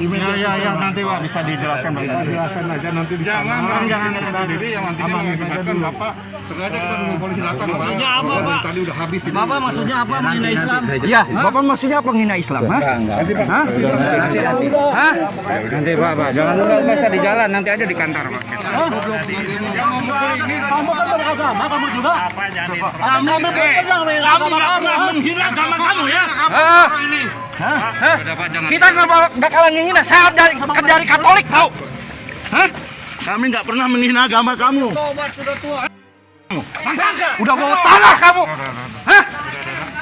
Ya, nanti Pak bisa dijelaskan Pak. Jelaskan aja nanti di sana. Jangan sendiri yang nantinya mengakibatkan Bapak sengaja kita nunggu polisi datang. Maksudnya apa, Pak? Tadi udah habis ini. Bapak maksudnya apa menghina Islam? Iya, Bapak maksudnya apa menghina Islam? Hah? Hah? Hah? Nanti Pak, jangan bisa di jalan, nanti aja di kantor Pak. Kamu kan beragama, kamu juga. Kamu menghina agama kamu ya. Hah? Hah? Kita nggak bakalan menghina. Saya dari Katolik tahu. Hah? Kami nggak pernah menghina agama kamu. tobat sudah tua. Udah bawa tanah kamu. Hah?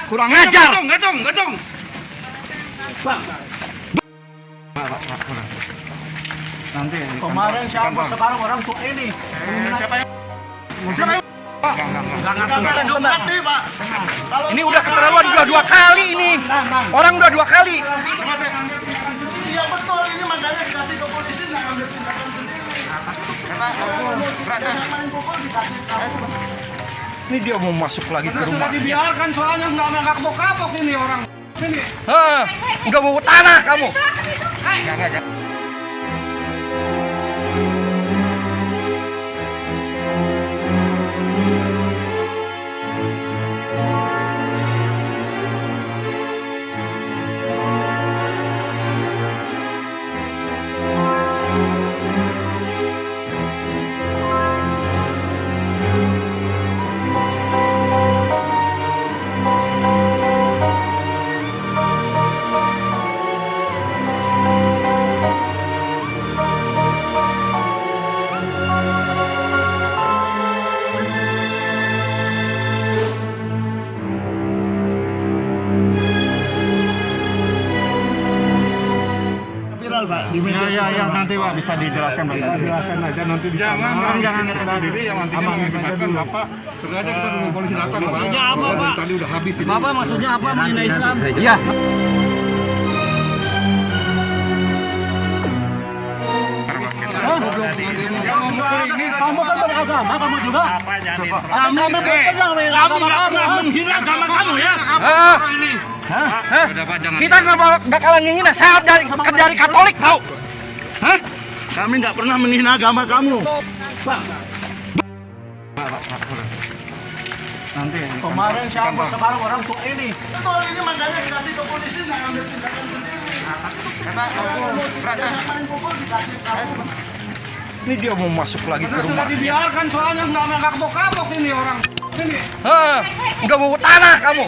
Kurang ajar. Gadong. Nanti Kemarin siapa sekarang orang tua ini? Ini udah keterlaluan dua kali ini. Orang udah 2 kali. Iya betul, ini makanya dikasih ke polisi nggak ambil tindakan sendiri. Main pukul dikasih tahu. Ini dia mau masuk lagi ke Sudah rumah. dibiarkan soalnya nggak kapok ini orang. Sini. Hah? Udah bawa tanah kamu. Viral Pak di media sosial. Ya, nanti Pak bisa dijelaskan Pak. Jelaskan aja nanti di sana. Jangan sendiri yang nantinya mengakibatkan Bapak sengaja kita nunggu polisi datang. Maksudnya apa, Pak? Tadi udah habis ini. Bapak maksudnya apa menghina Islam? Iya. Kamu kan beragama, kamu juga. Kamu menghina agama kamu ya. Hah? Hah? Kita nggak bakalan menghina. Saya dari Katolik tahu. Hah? Kami nggak pernah menghina agama kamu. Nanti Kemarin siapa sekarang orang tua ini? betul, ini makanya dikasih ke polisi nggak ambil tindakan sendiri. Main pukul dikasih tahu. Ini dia mau masuk lagi ke Sudah rumah. dibiarkan soalnya nggak kapok ini orang. Sini. Hah? Udah bawa tanah kamu.